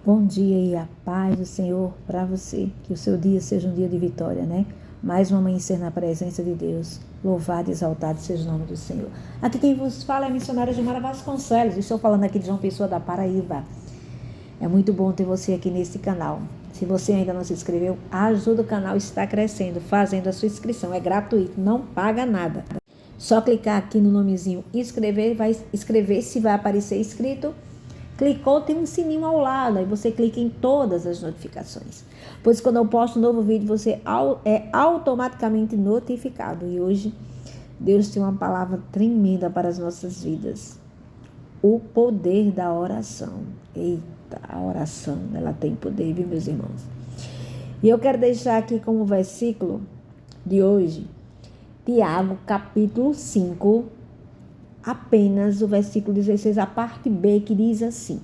Bom dia e a paz do Senhor para você. Que o seu dia seja um dia de vitória, né? Mais um amanhecer na presença de Deus. Louvado e exaltado seja o nome do Senhor. Aqui quem vos fala é a missionária Gilmara Vasconcelos. Estou falando aqui de João Pessoa da Paraíba. É muito bom ter você aqui nesse canal. Se você ainda não se inscreveu, ajuda o canal, está crescendo, fazendo a sua inscrição. É gratuito, não paga nada. Só clicar aqui no nomezinho inscrever, vai escrever se vai aparecer inscrito. Clicou, tem um sininho ao lado, aí você clica em todas as notificações. Pois quando eu posto um novo vídeo, você é automaticamente notificado. E hoje, Deus tem uma palavra tremenda para as nossas vidas. O poder da oração. Eita, a oração, ela tem poder, viu, meus irmãos? E eu quero deixar aqui como versículo de hoje, Tiago, capítulo 5, apenas o versículo 16, a parte B, que diz assim: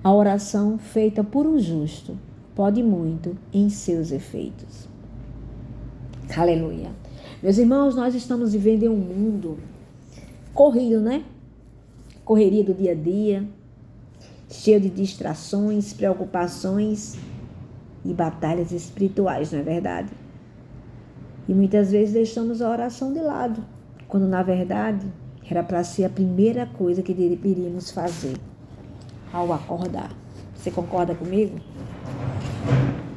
a oração feita por um justo pode muito em seus efeitos. Aleluia. Meus irmãos, nós estamos vivendo em um mundo corrido, né? Correria do dia a dia, cheio de distrações, preocupações e batalhas espirituais, não é verdade? E muitas vezes deixamos a oração de lado, quando na verdade era para ser a primeira coisa que deveríamos fazer ao acordar. Você concorda comigo?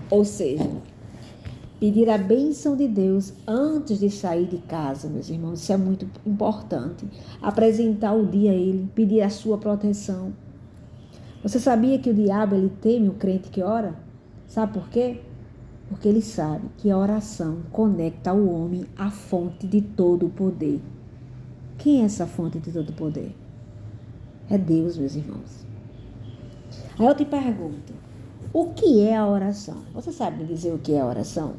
Ou seja, pedir a bênção de Deus antes de sair de casa, meus irmãos, isso é muito importante. Apresentar o dia a Ele, pedir a sua proteção. Você sabia que o diabo, ele teme o crente que ora? Sabe por quê? Porque ele sabe que a oração conecta o homem à fonte de todo o poder. Quem é essa fonte de todo o poder? É Deus, meus irmãos. Aí eu te pergunto, o que é a oração? Você sabe me dizer o que é a oração?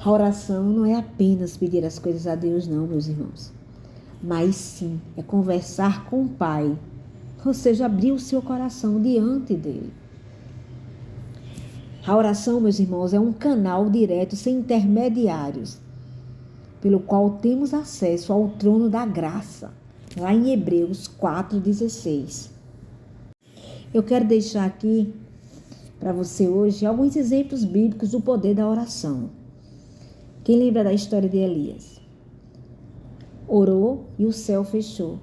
A oração não é apenas pedir as coisas a Deus, não, meus irmãos. Mas sim, é conversar com o Pai. Ou seja, abrir o seu coração diante dele. A oração, meus irmãos, é um canal direto, sem intermediários, pelo qual temos acesso ao trono da graça, lá em Hebreus 4,16. Eu quero deixar aqui para você hoje alguns exemplos bíblicos do poder da oração. Quem lembra da história de Elias? Orou e o céu fechou.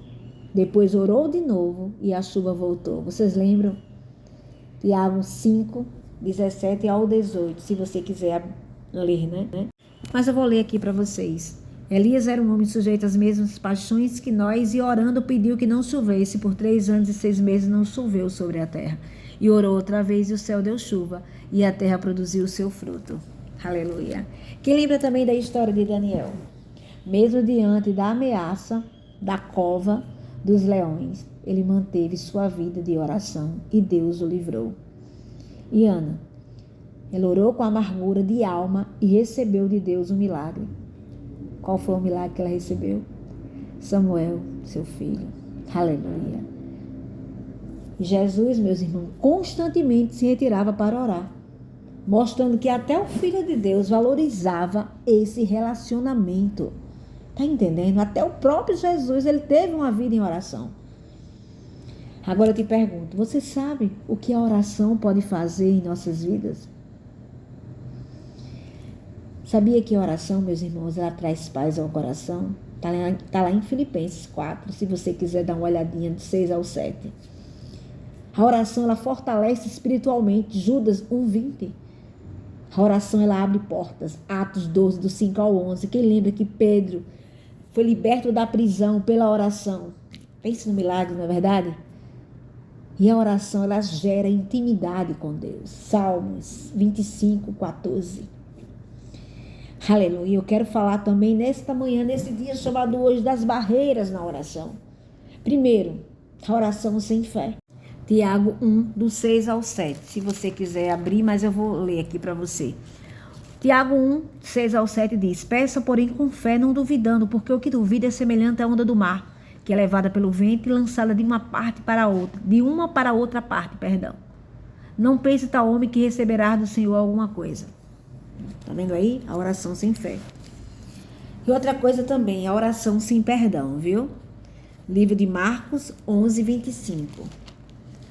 Depois orou de novo e a chuva voltou. Vocês lembram? Tiago 5, 17 ao 18, se você quiser ler, né? Mas eu vou ler aqui para vocês. Elias era um homem sujeito às mesmas paixões que nós e orando pediu que não chovesse. Por 3 anos e 6 meses não choveu sobre a terra. E orou outra vez e o céu deu chuva e a terra produziu o seu fruto. Aleluia. Quem lembra também da história de Daniel? Mesmo diante da ameaça da cova dos leões, ele manteve sua vida de oração e Deus o livrou. E Ana? Ela orou com amargura de alma e recebeu de Deus um milagre. Qual foi o milagre que ela recebeu? Samuel, seu filho. Aleluia. Jesus, meus irmãos, constantemente se retirava para orar, mostrando que até o Filho de Deus valorizava esse relacionamento. Está entendendo? Até o próprio Jesus, ele teve uma vida em oração. Agora eu te pergunto, você sabe o que a oração pode fazer em nossas vidas? Sabia que a oração, meus irmãos, ela traz paz ao coração? Está lá em Filipenses 4, se você quiser dar uma olhadinha do 6 ao 7. A oração, ela fortalece espiritualmente. Judas 1,20. A oração, ela abre portas. Atos 12, do 5 ao 11. Quem lembra que Pedro foi liberto da prisão pela oração? Pense no milagre, não é verdade? E a oração, ela gera intimidade com Deus. Salmos 25, 14. Aleluia. Eu quero falar também nesta manhã, nesse dia chamado hoje, das barreiras na oração. Primeiro, a oração sem fé. Tiago 1, do 6 ao 7. Se você quiser abrir, mas eu vou ler aqui para você. Tiago 1, 6 ao 7 diz: peça, porém, com fé, não duvidando, porque o que duvida é semelhante à onda do mar, que é levada pelo vento e lançada de uma para outra parte. Não pense tal homem que receberá do Senhor alguma coisa. Tá vendo aí? A oração sem fé. E outra coisa também, a oração sem perdão, viu? Livro de Marcos 11, 25.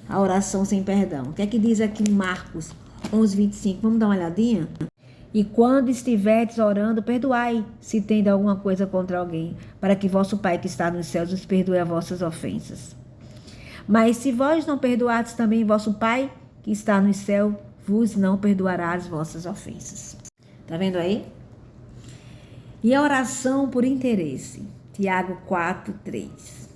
A oração sem perdão. O que é que diz aqui em Marcos 11:25? Vamos dar uma olhadinha? E quando estiveres orando, perdoai, se tende alguma coisa contra alguém, para que vosso Pai que está nos céus vos perdoe as vossas ofensas. Mas se vós não perdoardes também, vosso Pai que está no céu vos não perdoará as vossas ofensas. Tá vendo aí? E a oração por interesse. Tiago 4:3.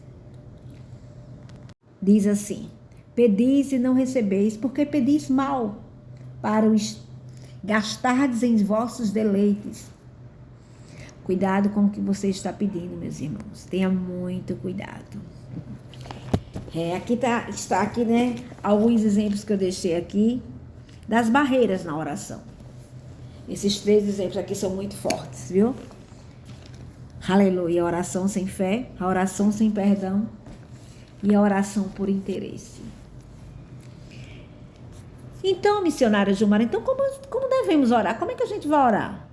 Diz assim: pedis e não recebeis, porque pedis mal, para os gastardes em vossos deleites. Cuidado com o que você está pedindo, meus irmãos. Tenha muito cuidado. Aqui está aqui, né? Alguns exemplos que eu deixei aqui das barreiras na oração. Esses 3 exemplos aqui são muito fortes, viu? Aleluia. A oração sem fé, a oração sem perdão e a oração por interesse. Então, missionária Gilmara, então como devemos orar? Como é que a gente vai orar?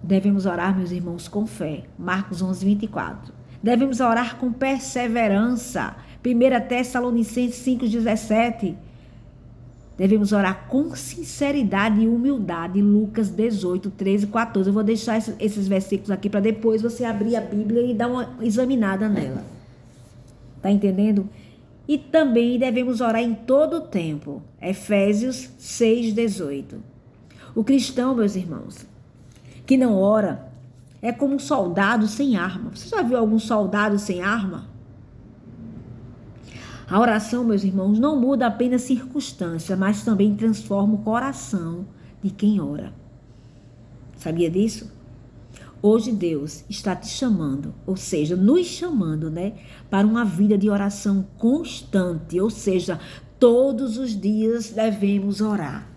Devemos orar, meus irmãos, com fé. Marcos 11:24. Devemos orar com perseverança. 1 Tessalonicenses 5:17. Devemos orar com sinceridade e humildade. Lucas 18:13-14. Eu vou deixar esses versículos aqui para depois você abrir a Bíblia e dar uma examinada nela. Tá entendendo? E também devemos orar em todo o tempo. Efésios 6:18. O cristão, meus irmãos, que não ora, é como um soldado sem arma. Você já viu algum soldado sem arma? A oração, meus irmãos, não muda apenas circunstância, mas também transforma o coração de quem ora. Sabia disso? Hoje Deus está te chamando, ou seja, nos chamando, né, para uma vida de oração constante, ou seja, todos os dias devemos orar.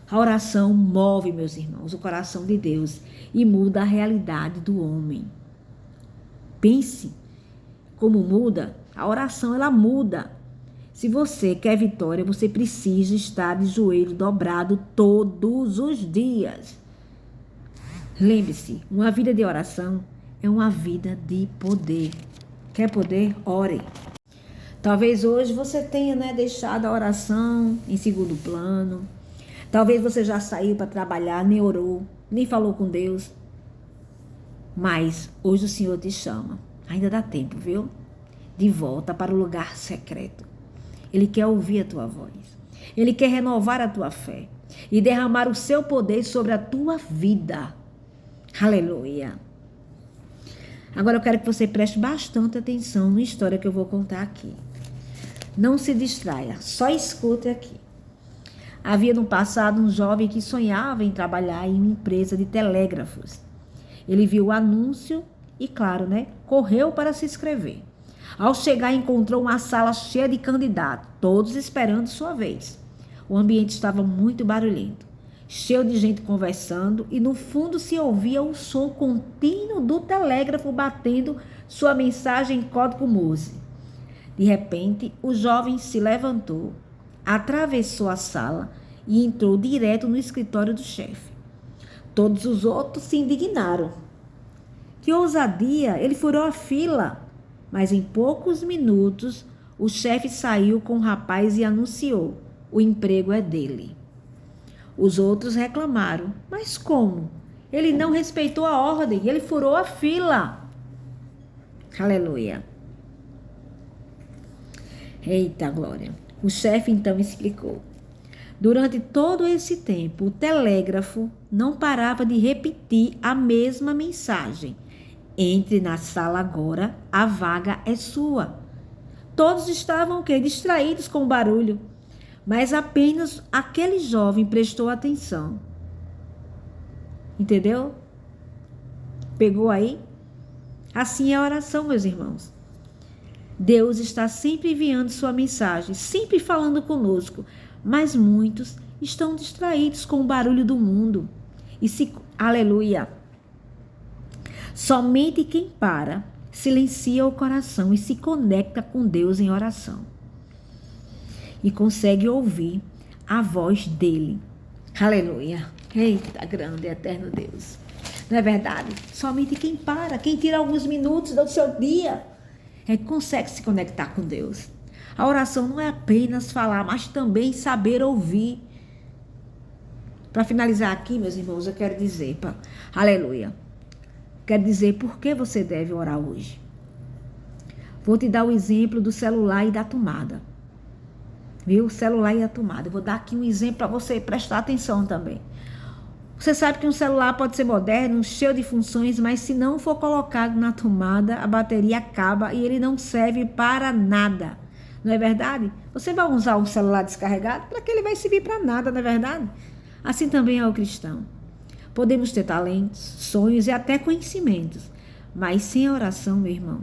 A oração move, meus irmãos, o coração de Deus e muda a realidade do homem. Pense como muda. A oração, ela muda. Se você quer vitória, você precisa estar de joelho dobrado todos os dias. Lembre-se, uma vida de oração é uma vida de poder. Quer poder? Ore. Talvez hoje você tenha, né, deixado a oração em segundo plano. Talvez você já saiu para trabalhar, nem orou, nem falou com Deus. Mas hoje o Senhor te chama. Ainda dá tempo, viu? De volta para o lugar secreto. Ele quer ouvir a tua voz. Ele quer renovar a tua fé e derramar o seu poder sobre a tua vida. Aleluia. Agora eu quero que você preste bastante atenção na história que eu vou contar aqui. Não se distraia, só escute aqui. Havia no passado um jovem que sonhava em trabalhar em uma empresa de telégrafos. Ele viu o anúncio e, claro, né, correu para se inscrever. Ao chegar, encontrou uma sala cheia de candidatos, todos esperando sua vez. O ambiente estava muito barulhento, cheio de gente conversando e no fundo se ouvia o som contínuo do telégrafo batendo sua mensagem em código Morse. De repente, o jovem se levantou, atravessou a sala e entrou direto no escritório do chefe. Todos os outros se indignaram. Que ousadia! Ele furou a fila. Mas em poucos minutos, o chefe saiu com o rapaz e anunciou: o emprego é dele. Os outros reclamaram: mas como? Ele não respeitou a ordem, ele furou a fila. Aleluia. Eita glória. O chefe então explicou: durante todo esse tempo, o telégrafo não parava de repetir a mesma mensagem. Entre na sala agora, a vaga é sua. Todos estavam distraídos com o barulho, mas apenas aquele jovem prestou atenção. Entendeu? Pegou aí? Assim é a oração, meus irmãos. Deus está sempre enviando sua mensagem, sempre falando conosco, mas muitos estão distraídos com o barulho do mundo. Aleluia! Somente quem para, silencia o coração e se conecta com Deus em oração. E consegue ouvir a voz dele. Aleluia. Eita, grande e eterno Deus. Não é verdade? Somente quem para, quem tira alguns minutos do seu dia, consegue se conectar com Deus. A oração não é apenas falar, mas também saber ouvir. Para finalizar aqui, meus irmãos, eu quero dizer, aleluia, quero dizer por que você deve orar hoje. Vou te dar o exemplo do celular e da tomada. Viu? O celular e a tomada. Eu vou dar aqui um exemplo para você prestar atenção também. Você sabe que um celular pode ser moderno, cheio de funções, mas se não for colocado na tomada, a bateria acaba e ele não serve para nada. Não é verdade? Você vai usar um celular descarregado para que ele vai servir para nada, não é verdade? Assim também é o cristão. Podemos ter talentos, sonhos e até conhecimentos, mas sem a oração, meu irmão,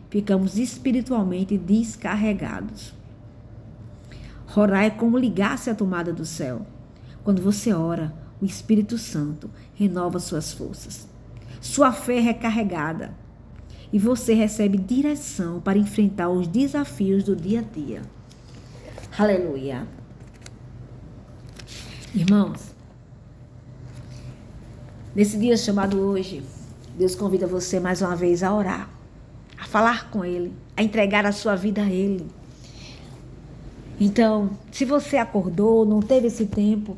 ficamos espiritualmente descarregados. Orar é como ligar-se à tomada do céu. Quando você ora, o Espírito Santo renova suas forças. Sua fé é recarregada e você recebe direção para enfrentar os desafios do dia a dia. Aleluia. Irmãos, nesse dia chamado hoje, Deus convida você mais uma vez a orar, a falar com Ele, a entregar a sua vida a Ele. Então, se você acordou, não teve esse tempo,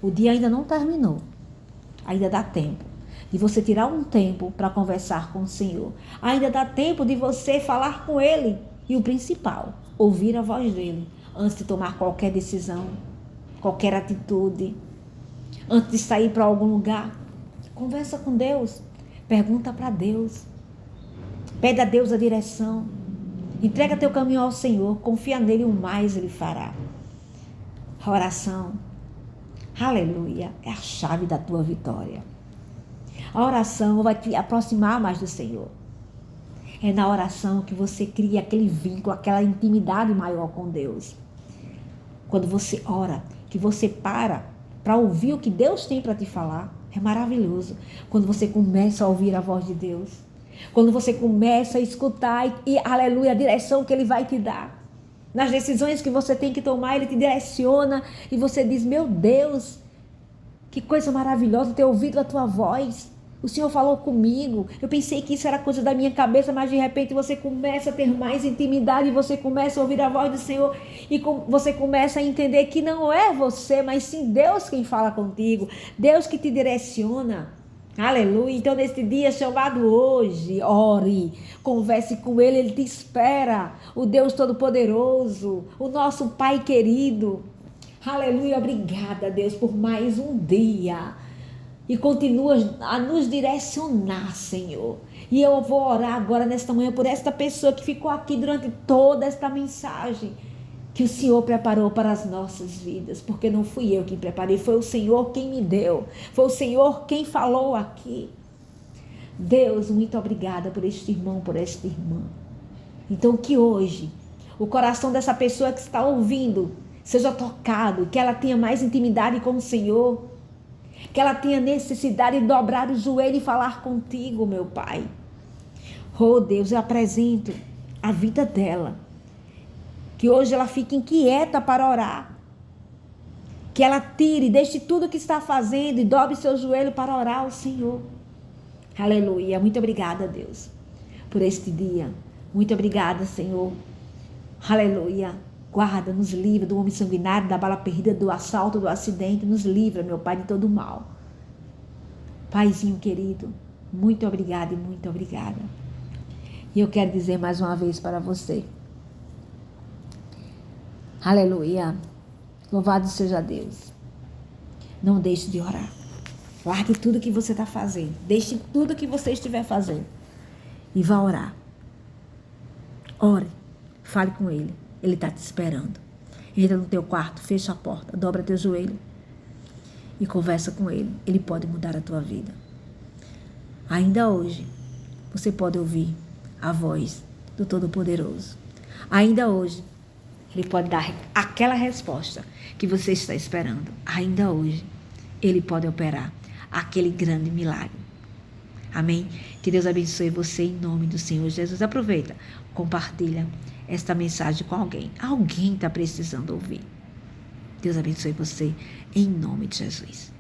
o dia ainda não terminou. Ainda dá tempo de você tirar um tempo para conversar com o Senhor. Ainda dá tempo de você falar com Ele. E o principal, ouvir a voz dEle antes de tomar qualquer decisão, qualquer atitude. Antes de sair para algum lugar, conversa com Deus. Pergunta para Deus. Pede a Deus a direção. Entrega teu caminho ao Senhor. Confia nele, o mais Ele fará. A oração, aleluia, é a chave da tua vitória. A oração vai te aproximar mais do Senhor. É na oração que você cria aquele vínculo, aquela intimidade maior com Deus. Quando você ora, que você para ouvir o que Deus tem para te falar, é maravilhoso. Quando você começa a ouvir a voz de Deus. Quando você começa a escutar e aleluia, a direção que Ele vai te dar. Nas decisões que você tem que tomar, Ele te direciona e você diz, meu Deus, que coisa maravilhosa ter ouvido a tua voz. O Senhor falou comigo. Eu pensei que isso era coisa da minha cabeça, mas de repente você começa a ter mais intimidade, você começa a ouvir a voz do Senhor e você começa a entender que não é você, mas sim Deus quem fala contigo, Deus que te direciona. Aleluia. Então neste dia chamado hoje, ore, converse com Ele, Ele te espera, o Deus Todo-Poderoso, o nosso Pai querido. Aleluia, obrigada Deus por mais um dia e continua a nos direcionar, Senhor. E eu vou orar agora nesta manhã por esta pessoa que ficou aqui durante toda esta mensagem que o Senhor preparou para as nossas vidas, porque não fui eu quem preparei, foi o Senhor quem me deu, foi o Senhor quem falou aqui. Deus, muito obrigada por este irmão, por esta irmã. Então que hoje o coração dessa pessoa que está ouvindo seja tocado, que ela tenha mais intimidade com o Senhor, que ela tenha necessidade de dobrar o joelho e falar contigo, meu Pai. Oh Deus, eu apresento a vida dela. Que hoje ela fique inquieta para orar. Que ela tire, deixe tudo o que está fazendo e dobre seu joelho para orar ao Senhor. Aleluia. Muito obrigada, Deus, por este dia. Muito obrigada, Senhor. Aleluia. Guarda, nos livra do homem sanguinário, da bala perdida, do assalto, do acidente. Nos livra, meu Pai, de todo mal. Paizinho querido, muito obrigada e muito obrigada. E eu quero dizer mais uma vez para você. Aleluia. Louvado seja Deus. Não deixe de orar. Largue tudo que você está fazendo. Deixe tudo que você estiver fazendo. E vá orar. Ore. Fale com Ele. Ele está te esperando. Entra no teu quarto, fecha a porta, dobra teu joelho e conversa com Ele. Ele pode mudar a tua vida. Ainda hoje, você pode ouvir a voz do Todo-Poderoso. Ainda hoje, Ele pode dar aquela resposta que você está esperando. Ainda hoje, Ele pode operar aquele grande milagre. Amém? Que Deus abençoe você em nome do Senhor Jesus. Aproveita, compartilha esta mensagem com alguém. Alguém está precisando ouvir. Deus abençoe você em nome de Jesus.